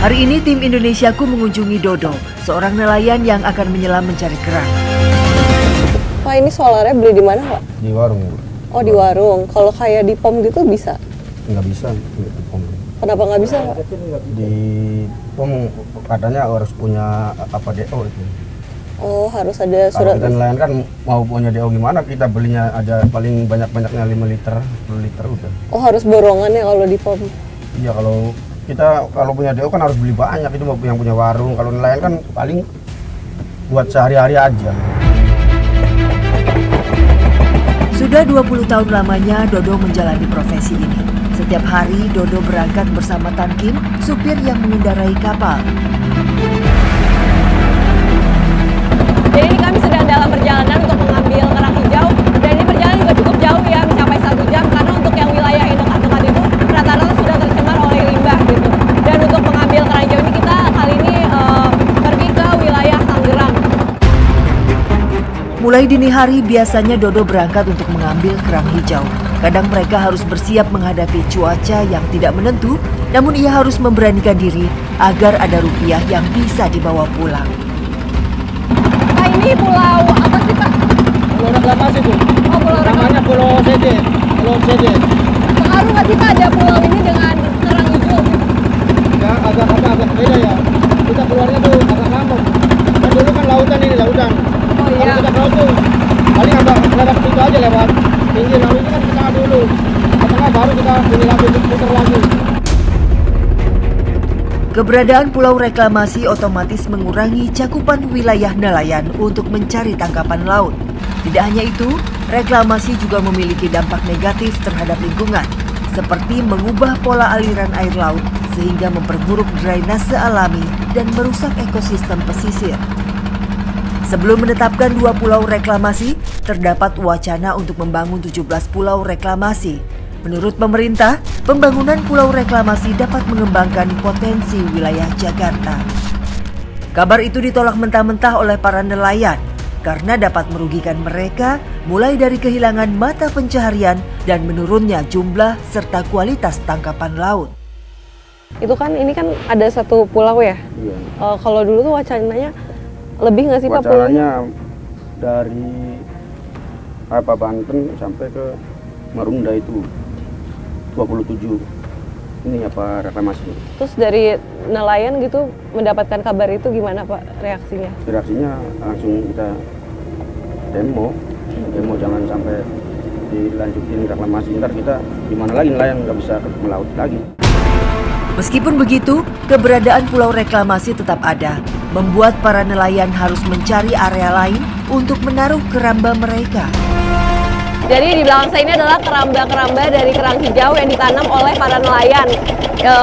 Hari ini tim Indonesiaku mengunjungi Dodo, seorang nelayan yang akan menyelam mencari kerang. Pak, ini solarnya beli di mana, Pak? Di warung. Oh, di warung. Kalau kayak di POM gitu bisa? Nggak bisa di POM. Kenapa nggak bisa, Pak? Di POM katanya harus punya DO itu. Oh, harus ada surat. Kalau kita nelayan kan mau punya DO gimana, kita belinya aja paling banyak-banyaknya 5 liter, 10 liter udah. Oh, harus borongannya kalau di POM? Iya, kalau punya DO kan harus beli banyak, itu yang punya warung. Kalau nelayan kan paling buat sehari-hari aja. Sudah 20 tahun lamanya Dodo menjalani profesi ini. Setiap hari Dodo berangkat bersama Tan Kim, supir yang mengendarai kapal. Jadi ini kami sedang dalam perjalanan untuk mengambil kerang hijau, dan ini perjalanan juga cukup jauh ya, mencapai 1 jam, karena untuk yang wilayah yang dekat-dekat itu rata-rata sudah tercemar oleh limbah gitu. Dan untuk mengambil kerang hijau ini kita kali ini pergi ke wilayah Tangerang. Mulai dini hari biasanya Dodo berangkat untuk mengambil kerang hijau. Kadang mereka harus bersiap menghadapi cuaca yang tidak menentu, namun ia harus memberanikan diri agar ada rupiah yang bisa dibawa pulang. Pak, ini pulau apa sih, Pak? Pulau reklamasi itu. Oh, pulau namanya Pulau Sede. Pulau Sede. Pengaruh nggak sih, Pak, ada pulau ini dengan kerang hijau? Ya, agak beda ya. Kita keluarnya tuh agak ngambek. Kan dulu kan lautan ini, lautan. Oh iya. Kalau kita ke laut tuh paling agak lewat situ aja, lewat pinggir. Lalu ini kan ke tengah dulu. Ke tengah baru kita pilih lagi, putar lagi. Keberadaan pulau reklamasi otomatis mengurangi cakupan wilayah nelayan untuk mencari tangkapan laut. Tidak hanya itu, reklamasi juga memiliki dampak negatif terhadap lingkungan, seperti mengubah pola aliran air laut sehingga memperburuk drainase alami dan merusak ekosistem pesisir. Sebelum menetapkan 2 pulau reklamasi, terdapat wacana untuk membangun 17 pulau reklamasi. Menurut pemerintah, pembangunan pulau reklamasi dapat mengembangkan potensi wilayah Jakarta. Kabar itu ditolak mentah-mentah oleh para nelayan karena dapat merugikan mereka, mulai dari kehilangan mata pencaharian dan menurunnya jumlah serta kualitas tangkapan laut. Itu kan, ini kan ada 1 pulau ya? Iya. Kalau dulu tuh wacananya lebih nggak sih, Pak, pulaunya? Wacananya dari Banten sampai ke Marunda itu 27 ini reklamasi. Terus dari nelayan gitu mendapatkan kabar itu gimana, Pak, reaksinya? Reaksinya langsung kita demo jangan sampai dilanjutin reklamasi, ntar kita gimana lagi nelayan nggak bisa ke laut lagi. Meskipun begitu, keberadaan pulau reklamasi tetap ada, membuat para nelayan harus mencari area lain untuk menaruh keramba mereka. Jadi di belakang saya ini adalah keramba-keramba dari kerang hijau yang ditanam oleh para nelayan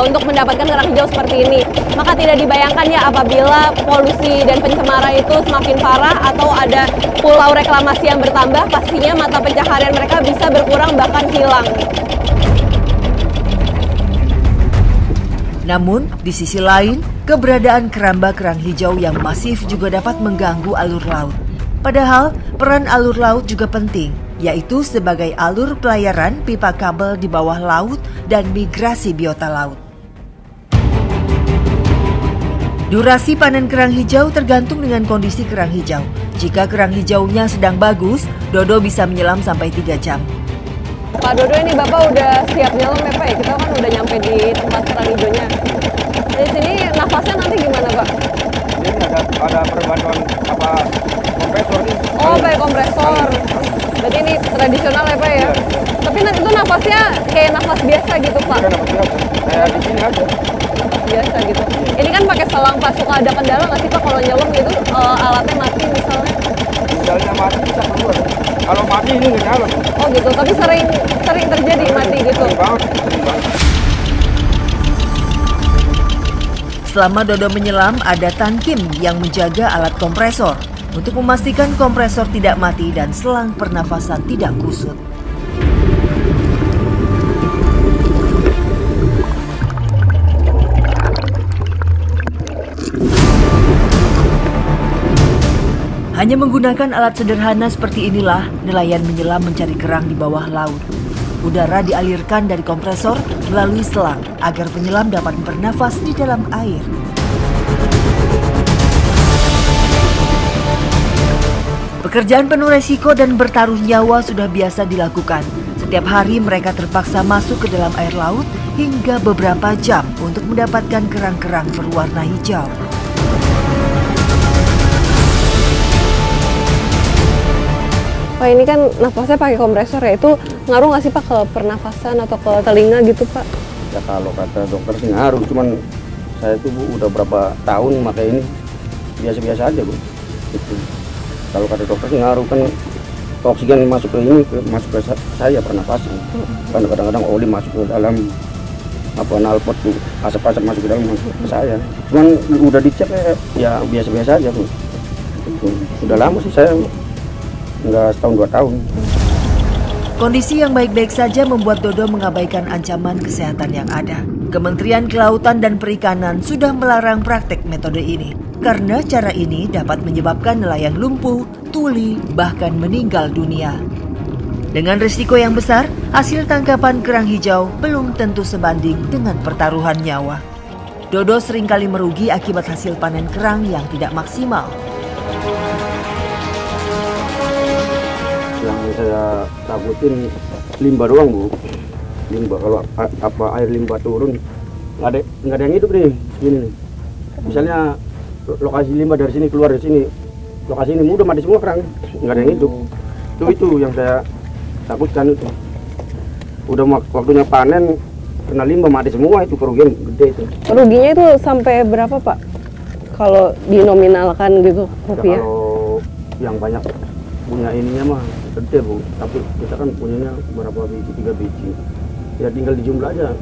untuk mendapatkan kerang hijau seperti ini. Maka tidak dibayangkan ya apabila polusi dan pencemaran itu semakin parah atau ada pulau reklamasi yang bertambah, pastinya mata pencaharian mereka bisa berkurang bahkan hilang. Namun, di sisi lain, keberadaan keramba kerang hijau yang masif juga dapat mengganggu alur laut. Padahal, peran alur laut juga penting, yaitu sebagai alur pelayaran pipa kabel di bawah laut dan migrasi biota laut. Durasi panen kerang hijau tergantung dengan kondisi kerang hijau. Jika kerang hijaunya sedang bagus, Dodo bisa menyelam sampai 3 jam. Pak Dodo, ini Bapak udah siap nyelam ya, Pak? Kita kan udah nyampe di tempat kerang hijaunya. Di sini nafasnya nanti gimana, Pak? Ini ada perbantuan kompresor nih. Oh, pakai kompresor. Berarti ini tradisional ya, Pak, ya? Iya. Tapi nanti itu nafasnya kayak nafas biasa gitu, Pak? Bukan nafas biasa, kayak di sini aja. Biasa gitu. Ini kan pakai selang, Pak. Suka ada kendala nggak sih, Pak, kalau nyelam gitu alatnya mati misalnya? Misalnya mati bisa keluar. Kalau mati ini nggak nyala. Oh gitu, tapi sering terjadi mati gitu. Sering banget. Selama Dodo menyelam, ada Tan Kim yang menjaga alat kompresor untuk memastikan kompresor tidak mati dan selang pernafasan tidak kusut. Hanya menggunakan alat sederhana seperti inilah nelayan menyelam mencari kerang di bawah laut. Udara dialirkan dari kompresor melalui selang agar penyelam dapat bernafas di dalam air. Pekerjaan penuh resiko dan bertaruh nyawa sudah biasa dilakukan. Setiap hari mereka terpaksa masuk ke dalam air laut hingga beberapa jam untuk mendapatkan kerang-kerang berwarna hijau. Pak, ini kan nafasnya pakai kompresor ya, itu ngaruh nggak sih Pak ke pernafasan atau ke telinga gitu Pak? Ya kalau kata dokter sih ngaruh, cuman saya tuh Bu udah berapa tahun pakai ini biasa-biasa aja Bu. Gitu. Kalau kata dokter sih ngaruh, kan oksigen masuk ke ini, masuk ke saya pernapasan. Kan kadang-kadang oli masuk ke dalam knalpot tuh, asap-asap masuk ke dalam ke saya. Cuman udah dicek ya biasa-biasa aja Bu. Gitu. Udah lama sih saya, nggak setahun 2 tahun. Kondisi yang baik-baik saja membuat Dodo mengabaikan ancaman kesehatan yang ada. Kementerian Kelautan dan Perikanan sudah melarang praktek metode ini karena cara ini dapat menyebabkan nelayan lumpuh, tuli, bahkan meninggal dunia. Dengan risiko yang besar, hasil tangkapan kerang hijau belum tentu sebanding dengan pertaruhan nyawa. Dodo seringkali merugi akibat hasil panen kerang yang tidak maksimal. Yang saya takutin limbah doang Bu. Limbah, kalau air limbah turun nggak ada yang hidup nih sini nih. Misalnya lokasi limbah dari sini keluar dari sini, lokasi ini udah mati semua kerang, nggak ada yang hidup. Itu yang saya takutkan itu. Udah waktunya panen kena limbah mati semua, itu kerugian gede itu. Ruginya itu sampai berapa Pak? Kalau dinominalkan gitu rupiah? Ya, kalau yang banyak punya ininya mah gede Bu, tapi kita kan punyanya berapa biji, 3 biji. Ya tinggal dijumlah aja.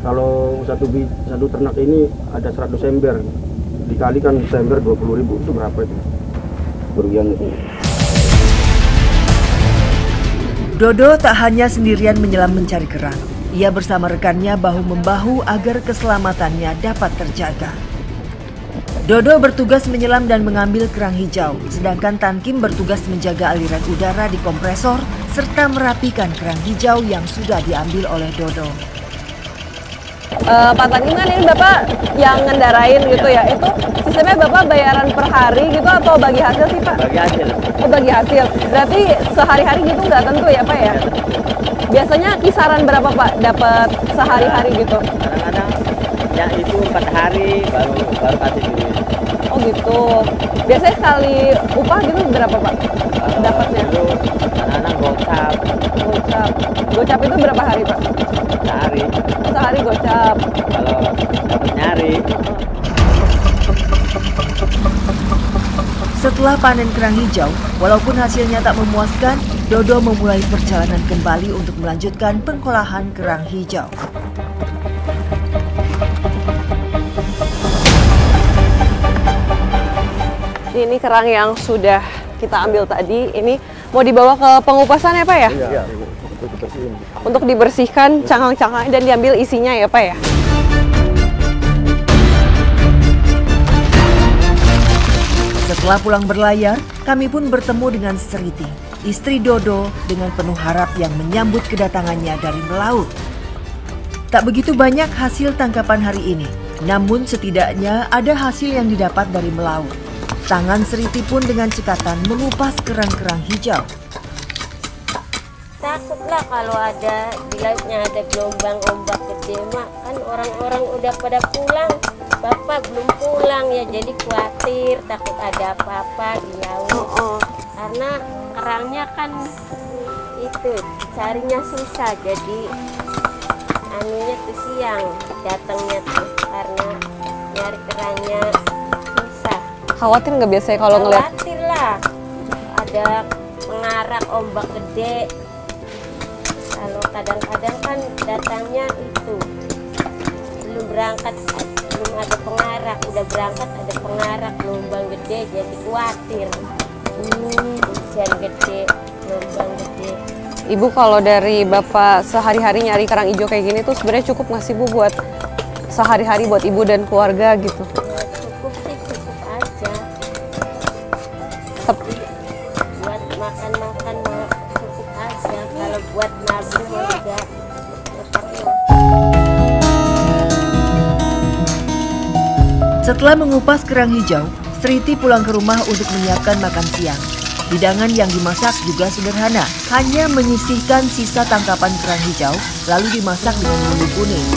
Kalau satu ternak ini ada 100 ember, dikalikan ember 20.000, itu berapa itu? Kerugian itu. Dodo tak hanya sendirian menyelam mencari kerang. Ia bersama rekannya bahu-membahu agar keselamatannya dapat terjaga. Dodo bertugas menyelam dan mengambil kerang hijau, sedangkan Tankim bertugas menjaga aliran udara di kompresor serta merapikan kerang hijau yang sudah diambil oleh Dodo. Pak Tankim kan ini Bapak yang ngendarain gitu ya, itu sistemnya Bapak bayaran per hari gitu atau bagi hasil sih Pak? Bagi hasil. Oh bagi hasil, berarti sehari-hari gitu nggak tentu ya Pak ya? Biasanya kisaran berapa Pak dapat sehari-hari gitu? Kadang-kadang ya itu 4 hari baru kasih duit. Oh gitu, biasanya sekali upah gitu berapa Pak dapatnya? Itu kadang-kadang gocap Gocap itu berapa hari Pak? sehari. Sehari gocap. Kalau dapat nyari. Setelah panen kerang hijau, walaupun hasilnya tak memuaskan, Dodo memulai perjalanan kembali untuk melanjutkan pengolahan kerang hijau. Ini kerang yang sudah kita ambil tadi, ini mau dibawa ke pengupasan ya Pak ya? Iya. Untuk dibersihkan cangkang-cangkangnya dan diambil isinya ya Pak ya? Setelah pulang berlayar, kami pun bertemu dengan Seriti, istri Dodo dengan penuh harap yang menyambut kedatangannya dari melaut. Tak begitu banyak hasil tangkapan hari ini, namun setidaknya ada hasil yang didapat dari melaut. Tangan Seriti pun dengan cekatan mengupas kerang-kerang hijau. Takutlah kalau ada di lautnya ada gelombang ombak gede mak, kan orang-orang udah pada pulang, bapak belum pulang ya, jadi khawatir takut ada apa-apa di laut. Karena kerangnya kan itu carinya susah, jadi anunya tuh siang datangnya tuh karena nyari kerangnya susah. Khawatir nggak biasanya kalau ngeliat? Khawatir lah, ada pengarak ombak gede. Kalau kadang-kadang kan datangnya itu belum berangkat, belum ada pengarak, udah berangkat ada pengarak gelombang gede, jadi khawatir. Hujan gede, gelombang gede. Ibu kalau dari Bapak sehari-hari nyari kerang hijau kayak gini tuh sebenarnya cukup nggak sih Bu buat sehari-hari buat Ibu dan keluarga gitu? Ya, cukup sih, cukup aja. Tep- Buat makan-makan cukup aja. Kalau buat nabung juga. Setelah mengupas kerang hijau, Sriti pulang ke rumah untuk menyiapkan makan siang. Hidangan yang dimasak juga sederhana, hanya menyisihkan sisa tangkapan kerang hijau, lalu dimasak dengan bumbu kuning.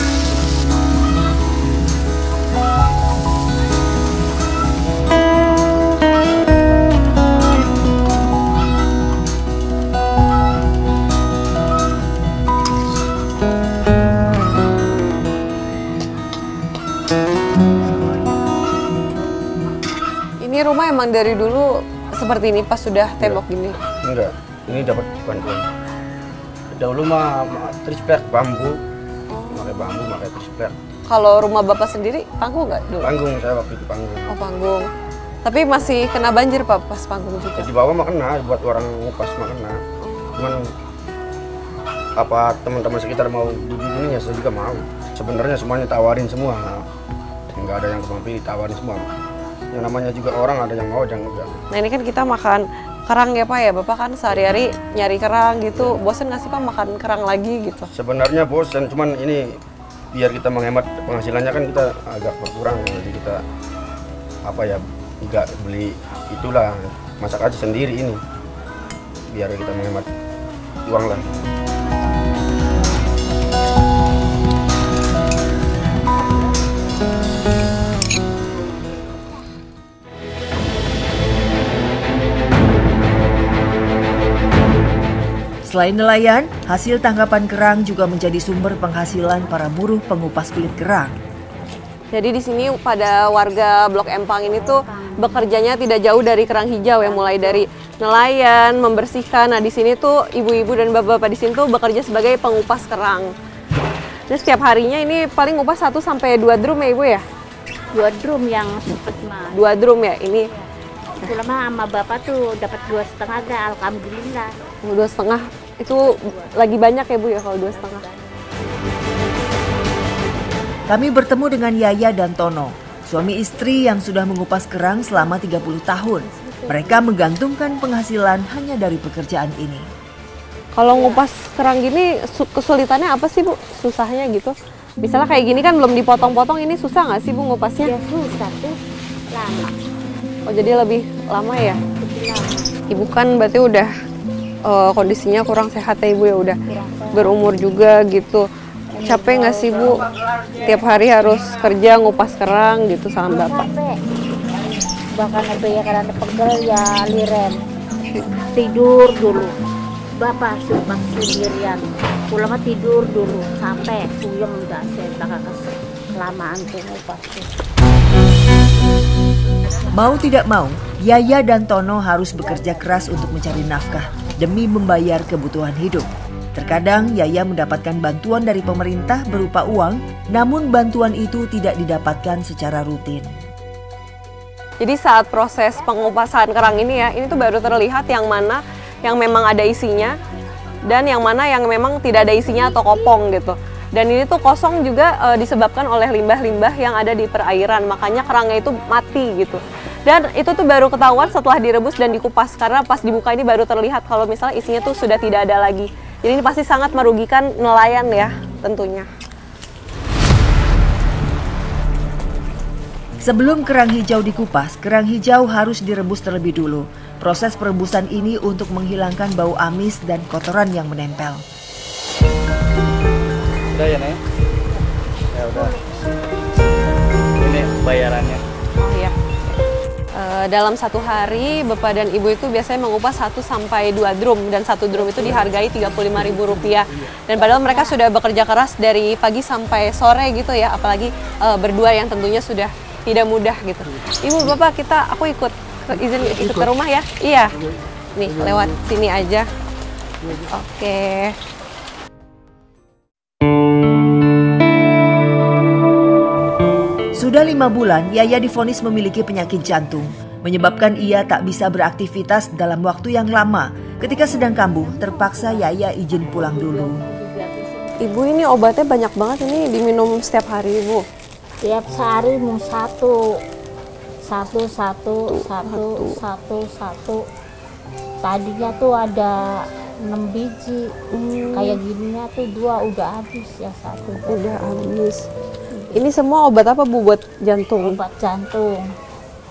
Ini rumah emang dari dulu seperti ini pas sudah tembok gini? Enggak, ini dapat bantuan. Dahulu mah triplek bambu, pakai triplek. Kalau rumah Bapak sendiri panggung nggak dulu? Panggung, saya waktu itu panggung. Oh panggung. Tapi masih kena banjir Pak pas panggung juga? Di bawah mah kena, buat orang ngupas mah kena. Cuman apa teman-teman sekitar mau duduk ini ya saya juga mau. Sebenarnya semuanya tawarin semua. Nggak ada yang kebang pilih, tawarin semua. Yang namanya juga orang ada yang mau, ada yang enggak. Nah ini kan kita makan kerang ya Pak ya, Bapak kan sehari-hari nyari kerang gitu, bosen nggak sih Pak makan kerang lagi gitu? Sebenarnya bosen, cuman ini biar kita menghemat penghasilannya kan kita agak berkurang, jadi kita apa ya, nggak beli itulah, masak aja sendiri ini, biar kita menghemat uang lah. Selain nelayan, hasil tangkapan kerang juga menjadi sumber penghasilan para buruh pengupas kulit kerang. Jadi di sini pada warga Blok Empang ini tuh bekerjanya tidak jauh dari kerang hijau ya, mulai dari nelayan, membersihkan. Nah di sini tuh ibu-ibu dan bapak-bapak di sini tuh bekerja sebagai pengupas kerang. Nah setiap harinya ini paling ngupas 1 sampai 2 drum ya Ibu ya? 2 drum yang cepet mah. 2 drum ya ini. Lama sama bapak tuh dapat 2,5 ga, alhamdulillah. 2,5 itu lagi banyak ya Bu ya kalau 2,5. Kami bertemu dengan Yaya dan Tono, suami istri yang sudah mengupas kerang selama 30 tahun. Mereka menggantungkan penghasilan hanya dari pekerjaan ini. Kalau ngupas kerang gini kesulitannya apa sih Bu? Susahnya gitu? Misalnya kayak gini kan belum dipotong-potong, ini susah nggak sih Bu ngupasnya? Ya susah tuh, lama. Oh jadi lebih lama ya? Lebih lama. Ibu kan berarti udah kondisinya kurang sehat ya Ibu ya, udah berumur juga gitu. Capek nggak sih Bu? Tiap hari harus kerja ngupas kerang gitu sama Bapak? Capek. Bahkan itu ya karena pegel ya liren. Tidur dulu. Bapak sumpah sendirian. Pulang tidur dulu sampai puyeng udah saya bakal kelamaan tuh ngupas tuh. Mau tidak mau, Yaya dan Tono harus bekerja keras untuk mencari nafkah demi membayar kebutuhan hidup. Terkadang Yaya mendapatkan bantuan dari pemerintah berupa uang, namun bantuan itu tidak didapatkan secara rutin. Jadi saat proses pengupasan kerang ini ya, ini tuh baru terlihat yang mana yang memang ada isinya dan yang mana yang memang tidak ada isinya atau kopong gitu. Dan ini tuh kosong juga disebabkan oleh limbah-limbah yang ada di perairan, makanya kerangnya itu mati gitu. Dan itu tuh baru ketahuan setelah direbus dan dikupas, karena pas dibuka ini baru terlihat kalau misalnya isinya tuh sudah tidak ada lagi. Jadi ini pasti sangat merugikan nelayan ya tentunya. Sebelum kerang hijau dikupas, kerang hijau harus direbus terlebih dulu. Proses perebusan ini untuk menghilangkan bau amis dan kotoran yang menempel. Udah ya Nek? Ya udah. Ini bayarannya. Oh iya. Dalam satu hari Bapak dan Ibu itu biasanya mengupas 1 sampai 2 drum, dan 1 drum itu dihargai Rp35.000. Dan padahal mereka sudah bekerja keras dari pagi sampai sore gitu ya, apalagi berdua yang tentunya sudah tidak mudah gitu. Ibu, Bapak, aku izin ikut ke rumah ya? Iya. Nih, lewat sini aja. Oke. Sudah 5 bulan, Yaya divonis memiliki penyakit jantung, menyebabkan ia tak bisa beraktivitas dalam waktu yang lama. Ketika sedang kambuh, terpaksa Yaya izin pulang dulu. Ibu, ini obatnya banyak banget, ini diminum setiap hari Ibu? Tiap sehari mau satu. Tadinya tuh ada 6 biji. Kayak gininya tuh 2 udah habis ya, 1 Udah habis. Ini semua obat apa Bu buat jantung? obat jantung.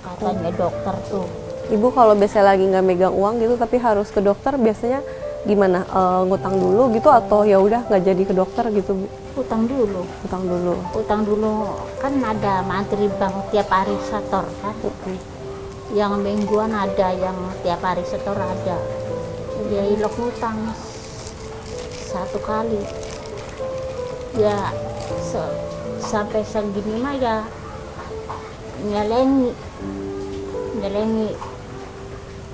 Katanya dokter tuh. Ibu kalau biasanya lagi nggak megang uang gitu tapi harus ke dokter, biasanya gimana? Ngutang dulu gitu atau ya udah nggak jadi ke dokter gitu Bu? Utang dulu. Utang dulu. Utang dulu kan ada mantri bank tiap hari setor kan. Yang mingguan ada, yang tiap hari setor ada. Dia ilok ngutang 1 kali. Ya sampai segini mah ya nyelengi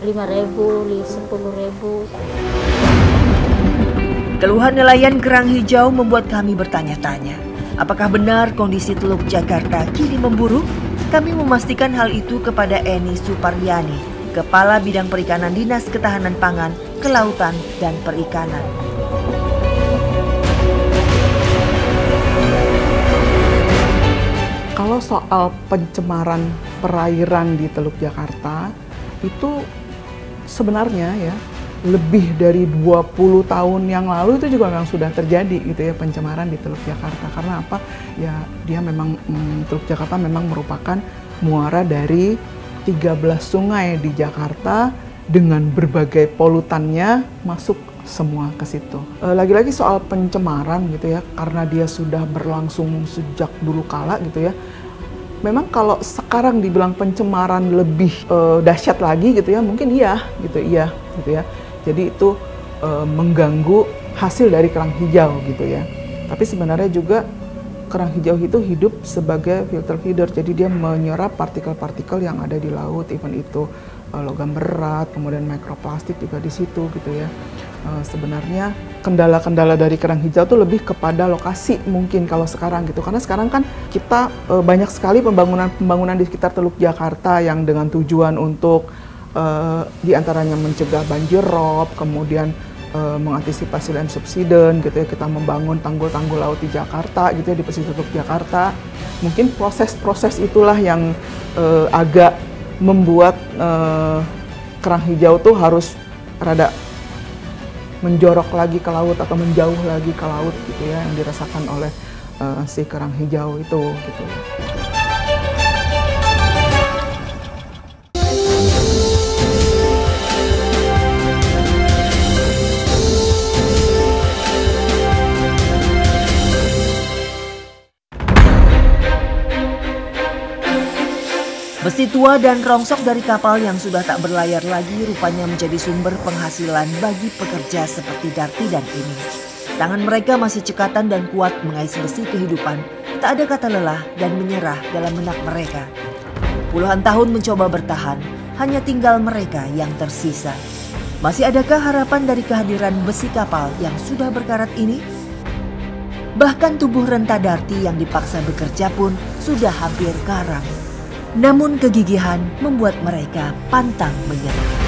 5.000, 10.000. Keluhan nelayan kerang hijau membuat kami bertanya-tanya. Apakah benar kondisi Teluk Jakarta kini memburuk? Kami memastikan hal itu kepada Eni Suparyani, Kepala Bidang Perikanan Dinas Ketahanan Pangan, Kelautan, dan Perikanan. Kalau soal pencemaran perairan di Teluk Jakarta, itu sebenarnya ya lebih dari 20 tahun yang lalu itu juga memang sudah terjadi gitu ya, pencemaran di Teluk Jakarta. Karena apa? Ya dia memang Teluk Jakarta memang merupakan muara dari 13 sungai di Jakarta dengan berbagai polutannya masuk semua ke situ. Lagi-lagi soal pencemaran gitu ya, karena dia sudah berlangsung sejak dulu kala gitu ya. Memang kalau sekarang dibilang pencemaran lebih dahsyat lagi gitu ya, mungkin iya gitu ya. Jadi itu mengganggu hasil dari kerang hijau gitu ya. Tapi sebenarnya juga kerang hijau itu hidup sebagai filter feeder, jadi dia menyerap partikel-partikel yang ada di laut, even itu logam berat, kemudian mikroplastik juga di situ gitu ya. Sebenarnya kendala-kendala dari kerang hijau tuh lebih kepada lokasi mungkin kalau sekarang gitu, karena sekarang kan kita banyak sekali pembangunan di sekitar Teluk Jakarta yang dengan tujuan untuk diantaranya mencegah banjir rob, kemudian mengantisipasi land subsidence gitu ya, kita membangun tanggul-tanggul laut di Jakarta gitu ya, di pesisir Teluk Jakarta. Mungkin proses-proses itulah yang agak membuat kerang hijau tuh harus rada menjorok lagi ke laut atau menjauh lagi ke laut gitu ya, yang dirasakan oleh si kerang hijau itu gitu. Besi tua dan rongsok dari kapal yang sudah tak berlayar lagi rupanya menjadi sumber penghasilan bagi pekerja seperti Darti dan Eni. Tangan mereka masih cekatan dan kuat mengais besi kehidupan. Tak ada kata lelah dan menyerah dalam benak mereka. Puluhan tahun mencoba bertahan, hanya tinggal mereka yang tersisa. Masih adakah harapan dari kehadiran besi kapal yang sudah berkarat ini? Bahkan tubuh renta Darti yang dipaksa bekerja pun sudah hampir karam. Namun kegigihan membuat mereka pantang menyerah.